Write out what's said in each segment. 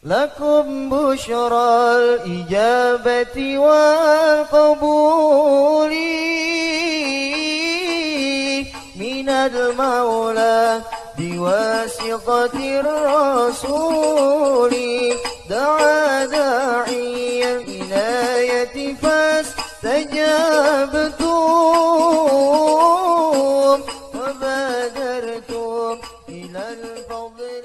لكم بشرى الإجابة والقبول من المولى بواسطة الرسول دعا داعي العناية فاستجبتم وبادرتم إلى الفضل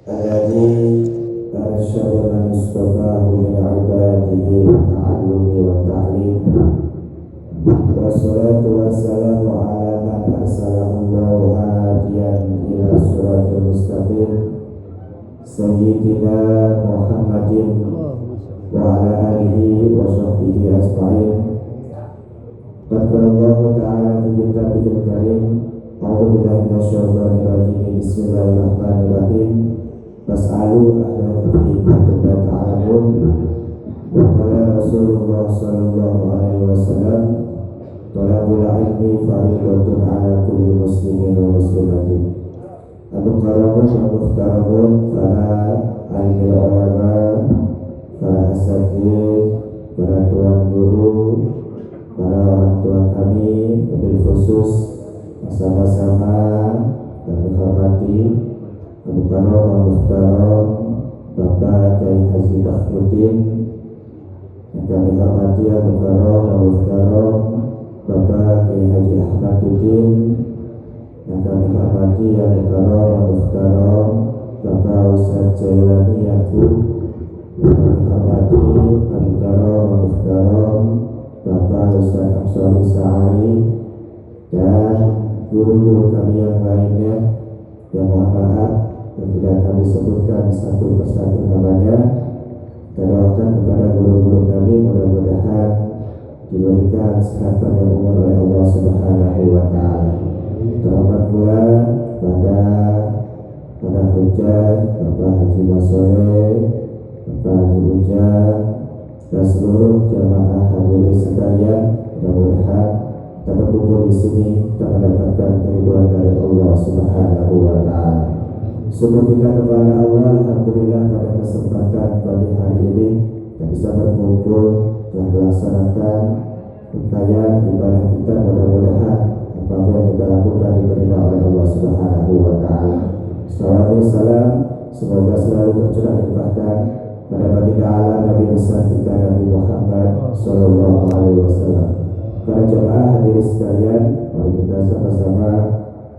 الذي أرشد من اصطفاه من عباده بالتعلم والتعليم والصلاة والسلام على من أرسله الله هاديا إلى صراط المستقيم سيدنا محمد وعلى آله وصحبه أجمعين. قد قال الله تعالى في كتابه الكريم أعوذ بالله من الشيطان الرجيم بسم الله الرحمن الرحيم فاسألوا أهل الذكر إن كنتم لا تعلمون. وقال رسول الله صلى الله عليه وسلم talabul ilmi faridatun ala kulli muslimin wa muslimatin. Al-mukarramun wa muhtaramun para ahli ulama, para asatidz, para tuan guru, para orang tua kami, wabil khusus bersama-sama kami hormati Al-Mukarram wa Muhtaram Bapak Kiai Haji Bakhruddin, yang kami hormati Al-Mukarram wa Muhtaram Bapak Kiai Haji Ahmaduddin, yang kami hormati Al-Mukarram wa Muhtaram Bapak Ustaz Jailani Yakub, yang kami hormati Al-Mukarram wa Muhtaram Bapak Ustaz Hamsani Sa'ari, dan guru-guru kami yang lainnya yang mohon maaf yang tidak kami sebutkan satu persatu namanya. Kita doakan kepada guru-guru kami mudah-mudahan diberikan sehat panjang umur oleh Allah Subhanahu wa Ta'ala. Selamat pula pada Hujjah, Bapak Haji Masoleh, Bapak Haji Ujang, dan seluruh jamaah hadirin sekalian. Mudah-mudahan kita berkumpul di sini kita mendapatkan keridhaan dari Allah Subhanahu wa Ta'ala. Syukur kita kepada Allah, alhamdulillah pada kesempatan pagi hari ini kita bisa berkumpul dan melaksanakan rangkaian ibadah kita. Mudah-mudahan apa yang kita lakukan diterima oleh Allah Subhanahu wa Ta'ala. Salam semoga selalu tercurah limpahkan pada baginda alam Nabi besar kita Nabi Muhammad sallallahu alaihi wasallam. Para jemaah hadirin sekalian, mari kita sama-sama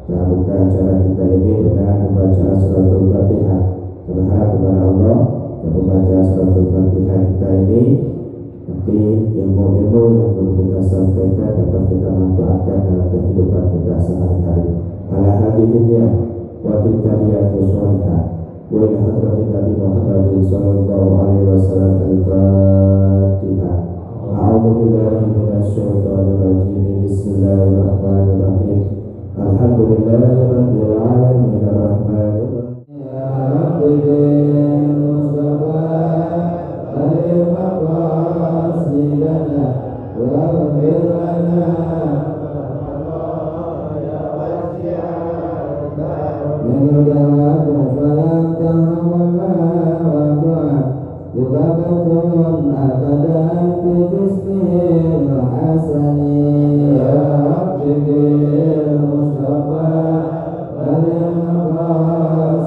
membuka acara kita ini dengan membaca suratul Fatihah. Berharap kepada Allah dan membaca suratul Fatihah kita ini nanti ilmu-ilmu yang perlu kita sampaikan dapat kita manfaatkan dalam kehidupan kita sehari-hari. Ala hadihnya wa tilkadiyati sholihah wa ila hadratin Nabi Muhammad sallallahu alaihi wasallam. Al-Fatihah. A'udzu billahi minasyaitonir rajim. Bismillahirrahmanirrahim. Alhamdulillahirabbil alamin arrahmanir rahim. Ya Rabbi Mustafa alil maqasidana wa ghfir lana ya wasi'at min jawabu falam tamamma wa qad Bukabatun abadan bi bismil hasani ya Rabbi bil Mustafa walil maqasidana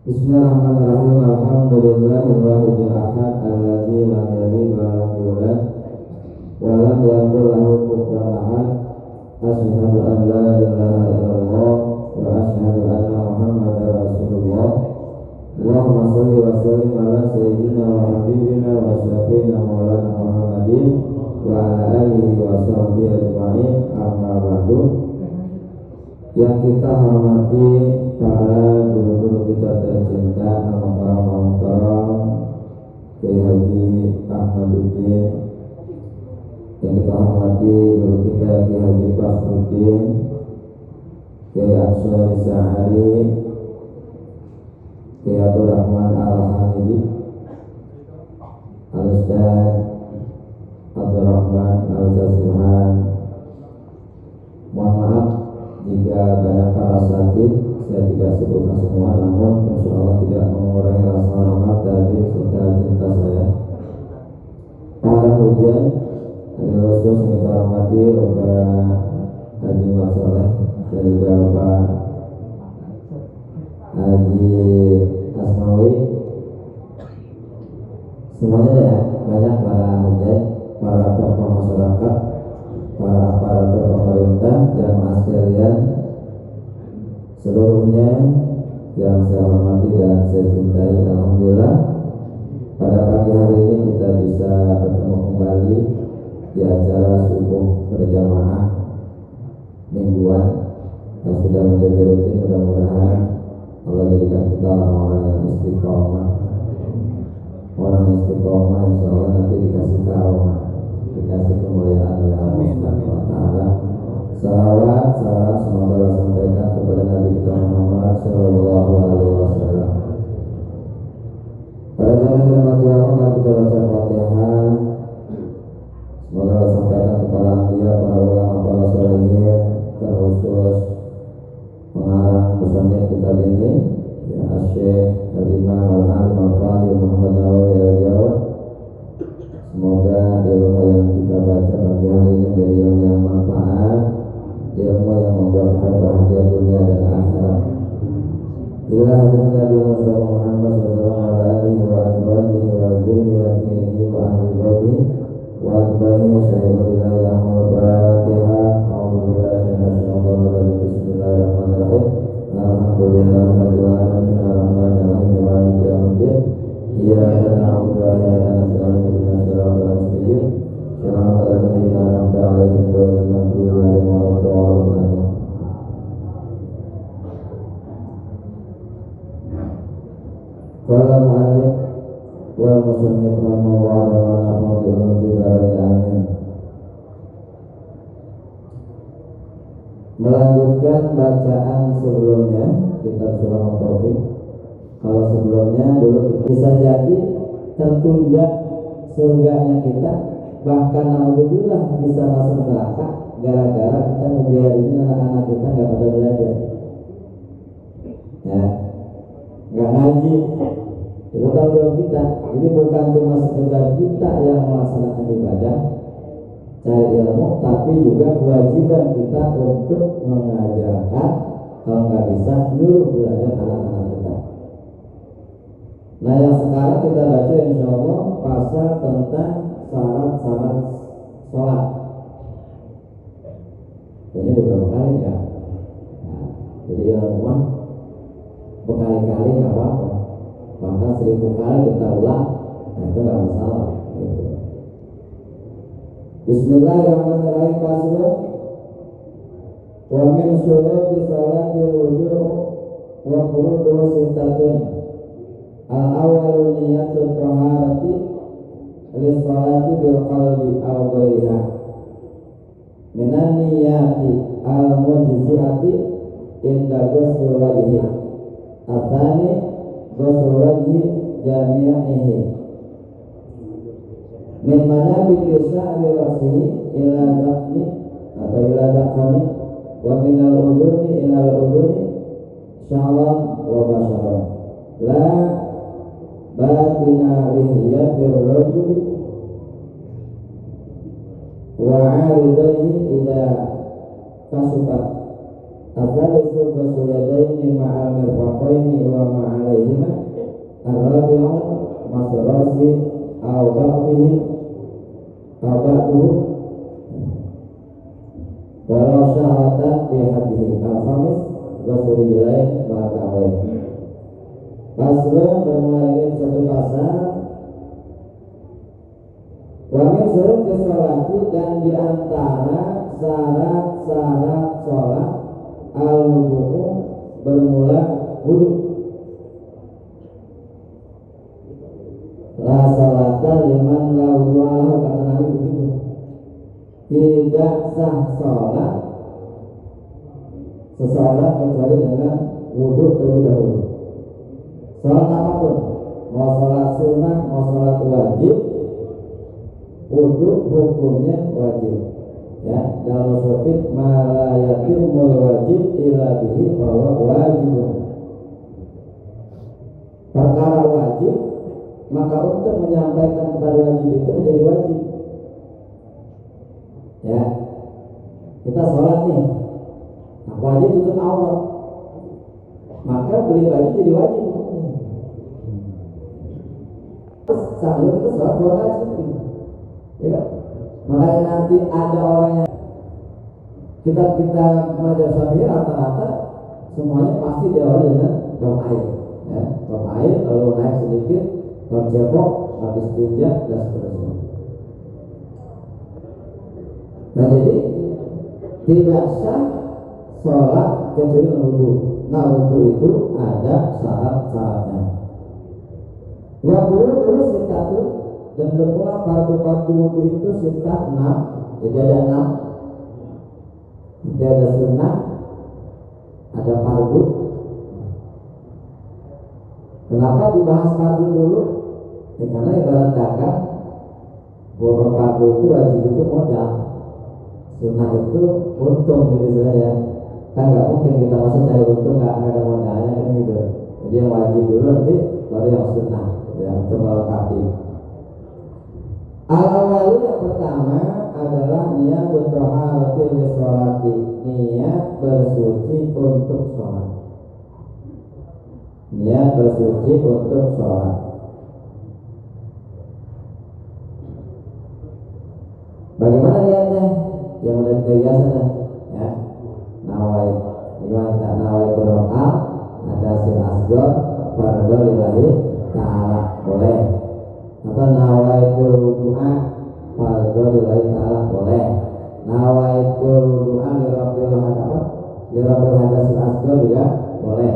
Bismillahirrahmanirrahim. Alhamdulillahirrahmanirrahim. Ahad alladzi lam yalid wa lam yulad wa lam yakul lahu kufuwan ahad. Asyhadu an la ilaha illallah wa asyhadu anna Muhammadar Rasulullah. Allahumma shalli wa sallim ala sayyidina wa habibina wa syafiina maulana Muhammadin wa ala alihi wa sahbihi ajma'in. Amma ba'du. Yang kita hormati para guru-guru kita tercinta, al-mukarram Kiai Haji Ahmaduddin. Yang kita hormati guru kita Kiai Haji Fakhruddin, Kiai Ansori Sa'ari, Kiai Abdul Rahman Al-Hamidi, Al-Ustaz Abdul Rahman Al-Ustaz Subhan. Mohon maaf jika banyak para asatid saya tidak sebutkan semua, namun insyaallah tidak mengurangi rasa hormat dan serta cinta saya. Para hujan, Nabi Rasul yang kita hormati, Bapak Haji Masoleh dan juga Bapak Haji Asmawi, semuanya ya, banyak para hujan, para tokoh masyarakat, para aparatur pemerintah, jamaah sekalian seluruhnya yang saya hormati dan saya cintai. Alhamdulillah pada pagi hari ini kita bisa bertemu kembali di acara subuh berjamaah mingguan yang sudah menjadi rutin. Mudah-mudahan Allah jadikan kita orang-orang yang istiqomah. Orang istiqomah insya Allah nanti dikasih karomah, dikasih kemuliaan oleh Allah Subhanahu wa Ta'ala. Salawat, salam semoga Allah sampaikan kepada Nabi kita Muhammad Sallallahu Alaihi Wasallam. Pada zaman dirahmati Allah, kita baca Fatihah. Semoga Allah sampaikan kepada anbiya, para ulama, para sholihin, terkhusus pengarang musannif kitab ini, ya Syekh Al-Imam Al-Alim Al-Fadhil Muhammad Nawawi Al-Jawad. Semoga ilmu yang kita baca pagi hari ini menjadi ilmu yang manfaat, ilmu yang membuat kita bahagia dunia dan akhirat. Ila hadis Nabi Muhammad sallallahu alaihi wa alihi wa dzurriyyatihi wa ahli baitihi wa atba'ihi syaikhul lahul Fatihah. A'udzubillahi minasyaitonir rajim. Bismillahirrahmanirrahim. Alhamdulillahirabbil alamin arrahmanir rahim maliki yaumiddin. Iyyaka na'budu wa iyyaka nasta'in ihdinas siratal mustaqim siratal ladzina an'amta 'alaihim ghairil maghdubi 'alaihim waladdallin. Qala al-mu'allif wal musannif rahimahullah wa nafa'ana bi dzalika amin. Melanjutkan bacaan sebelumnya kitab surah At-Taufik. Kalau sebelumnya dulu bisa jadi tertunda surganya kita, bahkan alhamdulillah bisa masuk neraka gara-gara kita ngebiarin anak-anak kita nggak pada belajar, ya, nggak ngaji. Itu tanggung jawab kita. Jadi bukan cuma sekedar kita yang melaksanakan ibadah, cari ilmu, tapi juga kewajiban kita untuk mengajarkan, kalau nggak bisa nyuruh belajar anak-anak kita. Nah, yang sekarang kita baca insya Allah pasal tentang syarat-syarat sholat. Ini beberapa kali ya. Nah, jadi ilmu berkali-kali nggak apa-apa, bahkan 1000 kali kita ulang, nah itu nggak masalah. Gitu. Bismillahirrahmanirrahim. Pasal wa min syuruti sholatil wudu' wa furuduhu sittatun. Al-awwalu niyatul taharati lis-sholati bil qalbi aw ghairiha minan niyati al-mujzi'ati inda ghusl wajhi. Atsani ghusl wajhi jami'ihi min manabiti sya'ri ra'sihi ila daqni atau ila daqani wa min al-udhuni ila al-udhuni sya'ran wa basharan la batina lihiyatir rajuli wa 'aridaihi ila kasubat. Adzalisu basuyadaini ma'al mirfaqaini wa ma'alaihima Ar-rabi'u masrasi au ba'dihim au ba'duhum walau syahatan fi hadhihi al-khamis Rasulul Jalain ma'akawai. Pasrun bermulai satu pasal wa min syurut sholati, dan diantara syarat-syarat sholat al-wudu bermula wudu. La salata liman la wudu'alahu, kata Nabi begitu. Tidak sah sholat seseorang kecuali dengan wudu terlebih dahulu. Sholat apapun, mau sholat sunnah, mau sholat wajib, wudu hukumnya wajib. Ya, dalam sufik malayatimul wajib ila bihi bahwa wajib. Perkara wajib, maka untuk menyampaikan kepada wajib itu menjadi wajib. Ya, kita sholat nih, wajib tutup aurat, maka beli baju jadi wajib. Sambil kita sholat wajib, ya. Makanya nanti ada orang yang kita mengajar Syafi'i rata-rata semuanya pasti diawali dengan bau air, ya, bau air lalu naik sedikit, bau cebok, habis tinjak dan seterusnya. Nah jadi tidak sah sholat kecuali wudu. Nah wudu itu ada syarat-syaratnya. Wa dulu sitatu, dan bermula fardu wudu itu sitah 6. Jadi ada 6. Jadi ada sunnah, ada fardu. Kenapa dibahas fardu dulu? Ya, karena ibarat dagang, bahwa fardu itu wajib itu modal, sunnah itu untung gitu saja. Kan nggak mungkin kita masa cari untung nggak ada modalnya kan gitu. Jadi yang wajib dulu, nanti baru yang sunnah, ya, untuk melengkapi. Al-awalu yang pertama adalah niat taharatil lisholati, niat bersuci untuk sholat. Niat bersuci untuk sholat. Bagaimana niatnya? Yang udah kita biasa, ya. Nawai, gimana? Nawai berdoa, ada sil asgor, fardhu lillahi ta'ala, boleh. Atau nawaitul wudu'a fardhu lillahi ta'ala, boleh. Nawaitul wudu'a lirabbil hadasil asghar juga boleh.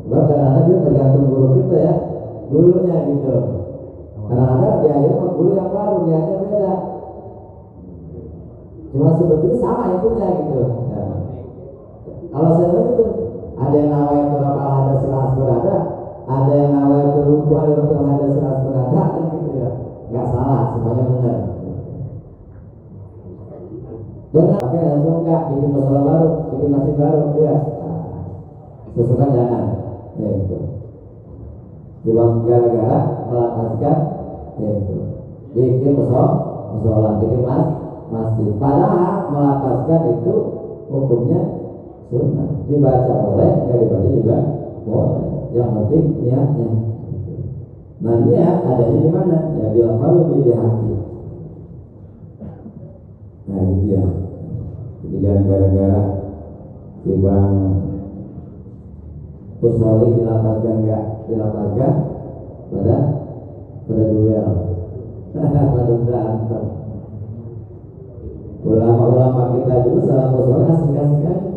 Sebab kadang-kadang itu tergantung guru kita, ya, gurunya gitu. Kadang-kadang diajar sama guru yang baru, niatnya beda, cuma sebetulnya sama intinya gitu, ya. Kalau saya lihat itu ada yang nawaitul hadasil asghar, ada yang nawaitul wudu'a lirabbil hadasil asghar, ada gitu, ya. Nggak salah, semuanya benar. Jangan pakai langsung enggak bikin masalah baru, bikin masjid baru, ya. Sesukan jangan, ya itu. Cuma gara-gara melapaskan, ya itu. Bikin musola, bikin masjid. Padahal melapaskan itu hukumnya sunnah. Dibaca boleh, nggak dibaca juga boleh. Yang penting niatnya. Nah niat adanya di mana? Ya bilang di hati. Nah gitu ya. Jadi jangan gara-gara timbang usoli dilapaskan enggak dilapaskan pada duel, pada berantem. Ulama-ulama kita dulu salah usoli asing-asing aja.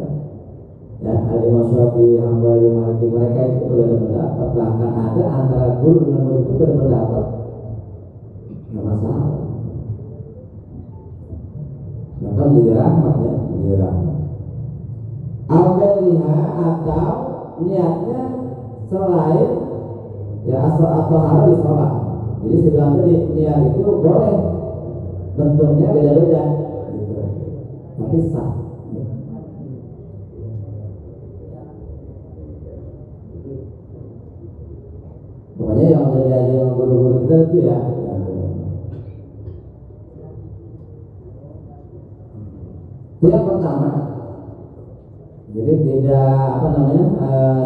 Ya, Al-Imam Syafi'i, Hambali, Maliki, mereka itu berbeda pendapat. Bahkan ada antara guru dengan murid itu berbeda pendapat. Nggak masalah. Maka menjadi rahmat, ya, menjadi rahmat. Al-Qadliha atau niatnya selain ya asal atau harus di sholat. Jadi saya bilang tadi niat itu boleh bentuknya beda-beda, gitu. Tapi sah. Pokoknya yang jadi ajaran guru-guru kita itu ya. Yang pertama, Jadi tidak apa namanya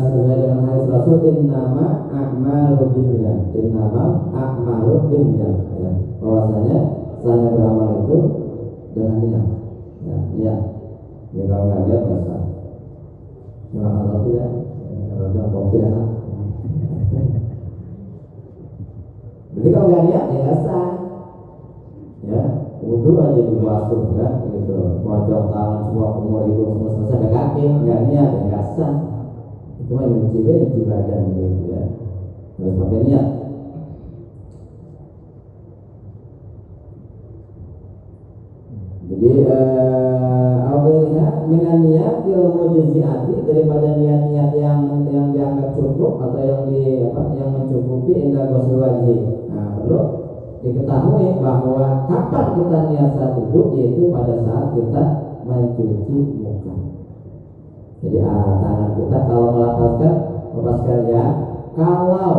sesuai dengan hadis Rasul innama a'malu binniyat, innama a'malu binniyat, ya. Bahwasanya saya beramal itu dengan niat, ya, niat. Jadi kalau nggak niat nggak sah. Makan roti ya, roti kopi enak. Jadi kalau nggak niat ya nggak sah. Ya, wudhu aja di bawah surga gitu, pojok tangan semua umur itu semua selesai ke kaki, nggak niat ya nggak sah. Itu mah nyuci badan gitu ya, harus pakai niat. Jadi awalnya dengan niat ilmu juz'iyati daripada niat-niat yang dianggap cukup atau yang mencukupi indah ghusl wajib. Nah, perlu diketahui bahwa kapan kita niat saat duduk yaitu pada saat kita mencuci muka. Jadi tangan kita kalau melapaskan Bapak sekalian, kalau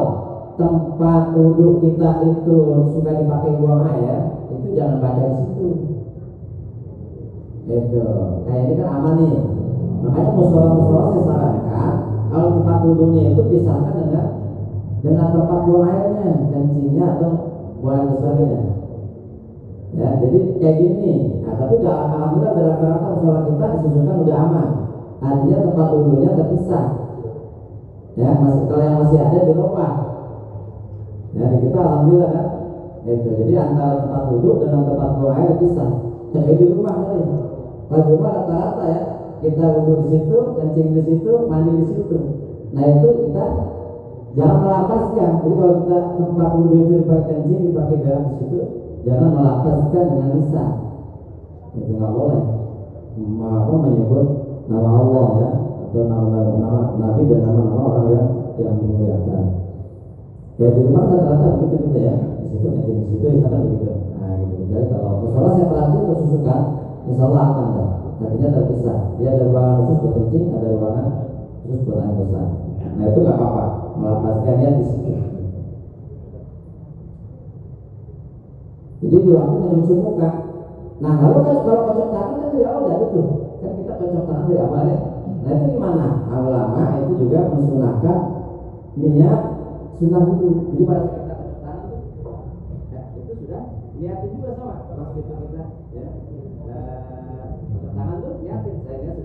tempat duduk kita itu suka dipakai buang air, itu jangan baca di situ. Itu kayak ini kan aman nih. Makanya musola saya sarankan kalau tempat duduknya itu pisahkan dengan tempat buang airnya, kencingnya atau buang besarnya. Ya, jadi kayak gini. Nah, tapi alhamdulillah rata-rata musola kita disusunkan udah aman. Artinya tempat duduknya terpisah. Ya, kalau yang masih ada dirubah. Ya, di kita alhamdulillah kan. Itu. Jadi antara tempat duduk dengan tempat buang air pisah. Jadi di rumah kali. Kalau di rumah rata-rata ya, kita duduk di situ, kencing di situ, mandi di situ. Nah itu kita jangan melapaskan. Jadi kalau kita tempat duduk itu dipakai kencing, dipakai berak di situ, jangan melapaskan dengan lisan. Itu nggak boleh. Menyebut nama Allah ya, atau nama Nabi dan nama-nama orang yang dimuliakan. Ya di rumah rata-rata begitu gitu ya. Di situ kencing di situ, misalkan begitu. Nah gitu. Jadi kalau misalnya saya perhatiin atau susukan, insya Allah aman dah. Artinya terpisah. Dia ada ruangan khusus buat kencing, ada ruangan khusus buat air besar. Nah itu nggak apa-apa. Melapaskannya di situ. Jadi di waktu mencuci muka. Nah lalu kan kalau kocok tangan kan tidak ada tuh. Kan kita kocok tangan dari awalnya. Nah itu gimana? Ulama itu juga mensunahkan niat sunnah wudhu. Jadi pada saat kita kocok tangan tuh, ya, itu sudah niatin juga sama. Pas gitu kita ya. Tangan tuh niatin, saya niat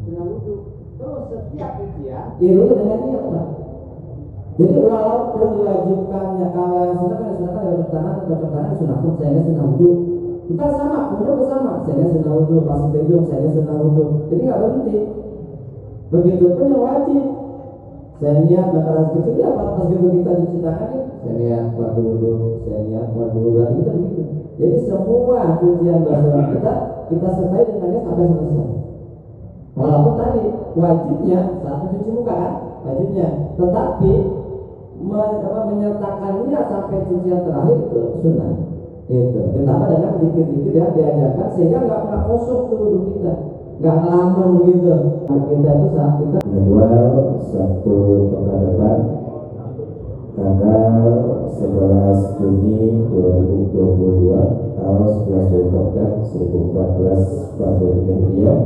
sunnah wudhu. Terus setiap ujian itu dengan niat Pak. Jadi walaupun diwajibkannya kalau yang sunnah kan kocok tangan sunahkan saya niat sunnah wudhu. Ntar sama, kemudian sama, saya niat sunnah wudhu, pas itu hidung saya niat sunnah wudhu. Jadi nggak berhenti. Begitupun yang wajib. Saya niat makanan kecil ya pas gitu kita cuci tangan nih, saya niat waktu wudhu, saya niat waktu wudhu, kita begitu. Jadi semua cucian basuhan kita sertai dengan niat sampai selesai. Walaupun tadi wajibnya saat mencuci muka kan, wajibnya, tetapi menyertakan niat sampai cucian terakhir itu sunnah. Itu ditambah dengan dikit-dikit yang diajarkan sehingga nggak pernah kosong tuh wudhu kita, nggak ngelamun begitu. Kita itu saat kita jadwal Sabtu pekan depan tanggal 11 Juni 2022 tahun 11 Zulhijjah 1443 Hijriah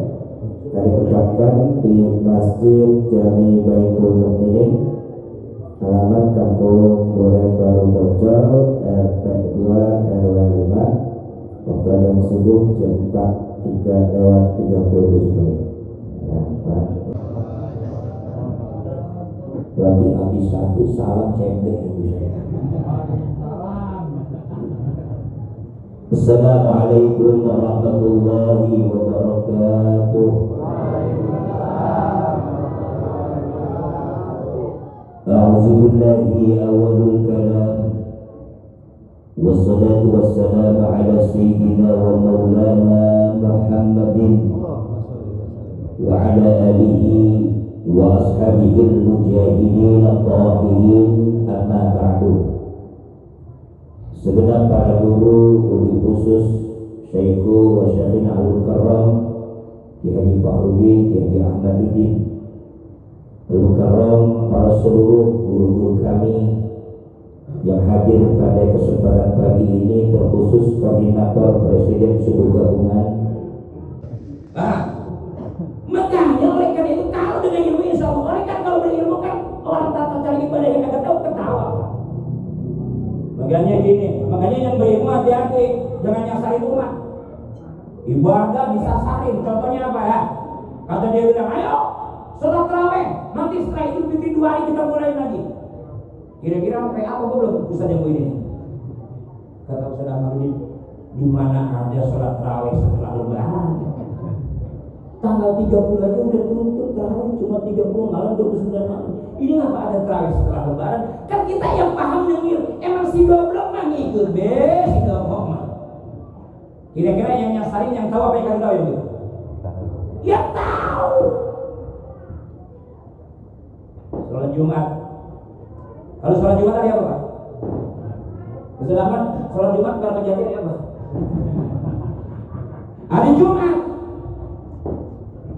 akan ditempatkan di Masjid Jami Baitul Mukminin halaman Kampung Duren Baru Bojol RT 2 RW 5 waktu jam subuh jam 4:37 menit. Ya, Pak. Berarti habis satu salam cendek ibu saya. Assalamualaikum warahmatullahi wabarakatuh. A'udzubillahi awalul kalam. Wassalatu wassalamu ala sayyidina wa maulana Muhammadin wa ala alihi wa ashabihil mujahidin at-tahirin amma ba'du. Segenap para guru, wabil khusus Syaikhu wa Syaikhin Al-Mukarram Ki Haji Fakhruddin, Ki Haji Ahmaduddin Al-Mukarram, para seluruh guru-guru kami yang hadir pada kesempatan pagi ini, terkhusus Koordinator Presiden Suku Gabungan. Makanya oleh karena itu begini. Makanya yang berilmu hati-hati, jangan nyasarin umat. Ibadah disasarin. Contohnya apa ya? Kata dia bilang, ayo sholat tarawih. Nanti setelah itu Fitri 2 hari kita mulai lagi. Kira-kira sampai apa gue belum Ustaz yang ini? Kata Ustaz Ahmadudin, di mana ada sholat tarawih setelah Lebaran? Tanggal 30 aja udah tutup tarawih, cuma 30 malam 29 malam. Ini ngapa ada tarawih setelah Lebaran? Kan kita yang paham nyengir. Emang si goblok mah ngikut si goblok mah. Kira-kira yang nyasarin yang tahu apa yang tahu yang gitu? Ya tahu. Sholat Jumat. Kalau sholat Jumat ada apa, Pak? Ustaz Ahmad, sholat Jumat kalau kejadian apa? Hari Jumat.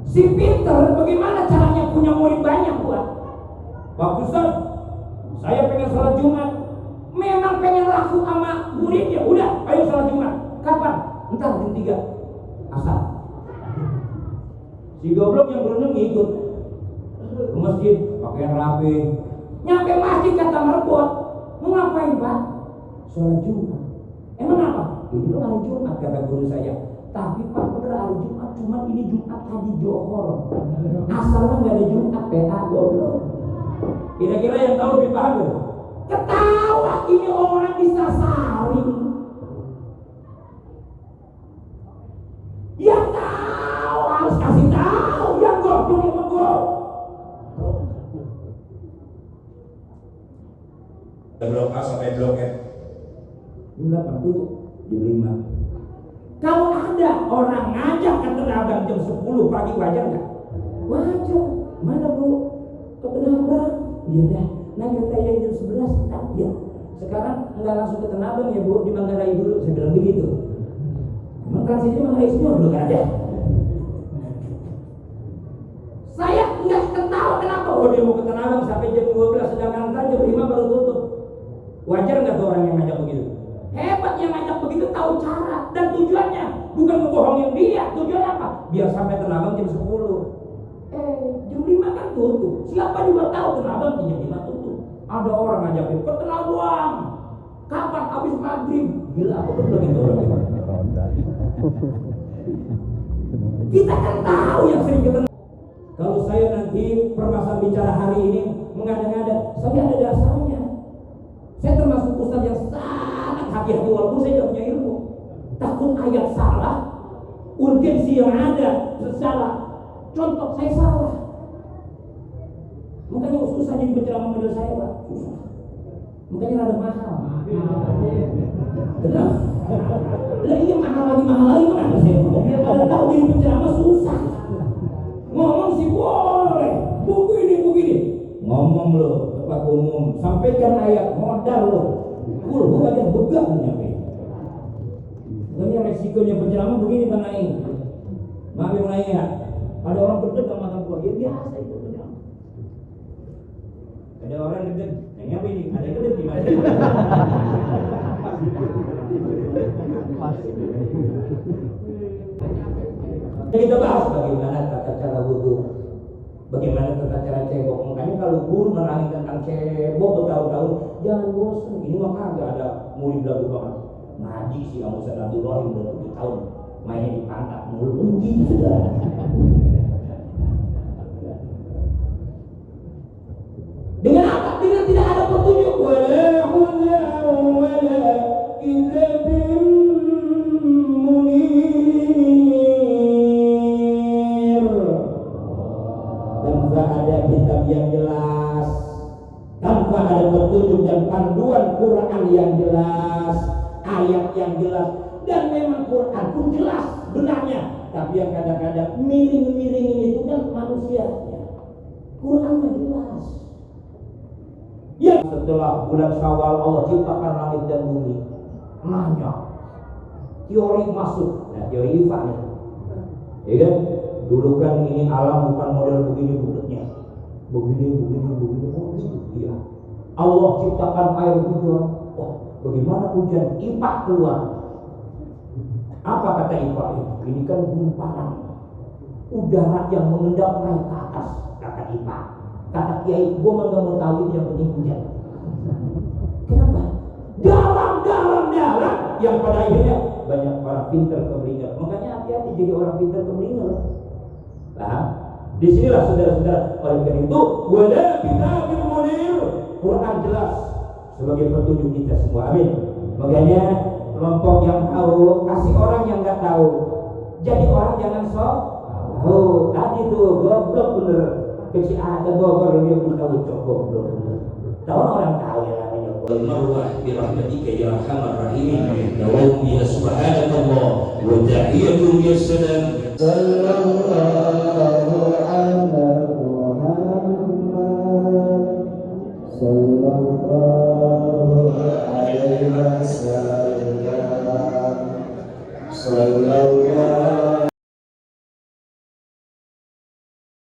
Si pinter bagaimana caranya punya murid banyak, Pak? Pak Ustaz, saya pengen sholat Jumat. Memang pengen laku sama muridnya. Udah, ayo sholat Jumat. Kapan? Entar jam 3 asar. Si goblok yang berenang ngikut ke masjid, pakaian rapi. Nyampe masjid kata merebut. Mau ngapain, Pak? Sholat Jumat. Emang apa? Ini kan hari Jumat kata guru saya. Tapi Pak bener hari Jumat, cuma ini Jumat tadi Johor. Asalnya nggak ada Jumat, PA goblok. Kira-kira yang tahu lebih paham gak? Ketawa ini orang disasarin. Yang tahu harus kasih tahu, yang goblok yang goblok. Blok A sampai blok F. Jam 8 tutup, jam 5. Kalau ada orang ngajak ke Tanah Abang jam 10 pagi wajar nggak? Wajar. Mana bro? Ke Tanah Abang? Iya dah. Nah kita yang jam 11 tak ya. Sekarang nggak langsung ke Tanah Abang ya bu, di Manggarai dulu. Saya bilang begitu. Emang transisi Manggarai semua dulu kan ada. Saya nggak ketawa kenapa? Oh dia mau ke Tanah Abang sampai jam 12 sedangkan ntar jam 5 baru tutup. Wajar nggak tuh orang yang ngajak begitu? Hebat yang ngajak begitu, tahu cara dan tujuannya. Bukan ngebohongin dia. Tujuannya apa? Biar sampai Tanah Abang jam 10. Jam 5 kan tutup. Siapa juga tahu Tanah Abang jam 5 tutup. Ada orang ngajakin ke Tanah Abang. Kapan? Habis maghrib. Gila, aku belum itu orang itu. Kita kan tahu yang sering ketemu. Kalau saya nanti permasalahan bicara hari ini mengada-ngada, saya ada dasarnya. Saya termasuk ustaz yang sangat hati-hati walaupun saya tidak punya ilmu. Takut ayat salah, urgensi yang ada salah. Contoh saya salah. Makanya susah jadi penceramah model saya, Pak. Susah. Makanya rada mahal. Kenapa? Lah iya mahal lagi mana saya? Biar pada tahu jadi penceramah susah. Ngomong sih boleh. Begini. Ngomong lo tempat umum, sampaikan ayat modal lo. Gua aja begah nyampe. Makanya resikonya penceramah begini Bang Naing. Maaf Bang Naing ya. Ada orang berdek sama makan gua, ya biasa itu penceramah. Ada orang gede, yang apa ini? Ada gede gimana? Kita bahas bagaimana tata cara wudhu, bagaimana tata cara cebok. Makanya kalau guru menerangin tentang cebok bertahun-tahun, jangan bosan. Ini mah kagak ada murid belagu banget. Ngaji sih kamu Ustaz Abdurrahim udah 7 tahun mainnya di pantat mulu gitu sudah. Dengan apa? Dengan tidak ada petunjuk. Wala huda wala kitabim munir. Tanpa ada kitab yang jelas, tanpa ada petunjuk dan panduan Quran yang jelas, ayat yang jelas, dan memang Quran pun jelas benarnya. Tapi yang kadang-kadang miring-miringin itu kan manusianya. Quran mah jelas. Ya setelah bulan Syawal Allah ciptakan langit dan bumi. Nanya teori masuk. Nah teori IFA nih. Ya kan? Dulu kan ini alam bukan model begini bentuknya. Begini. Oh gitu. Iya. Allah ciptakan air hujan. Oh, bagaimana hujan? IPA keluar. Apa kata IPA ini? Ini kan gumpalan udara yang mengendap naik ke atas. Kata IPA. Kata Kiai, gue mah gak mau tahu itu yang penting hujan. Kenapa? Dalam yang pada akhirnya banyak orang pintar keblinger. Makanya hati-hati jadi orang pintar keblinger. Paham? Disinilah saudara-saudara, oleh karena itu wala kitabul munir, Quran jelas sebagai petunjuk kita semua. Amin. Makanya kelompok yang tahu kasih orang yang nggak tahu. Jadi orang jangan sok tahu. Tadi tuh goblok bener. Kecil ada Bogor dia pun tahu goblok bener. Tahu orang tahu ya namanya. Marwah bi rahmatika ya arhamar rahimin. Dawam ya subhanallah wa tahiyatum ya salam. Sallallahu ala Muhammad sallallahu alaihi wasallam sallallahu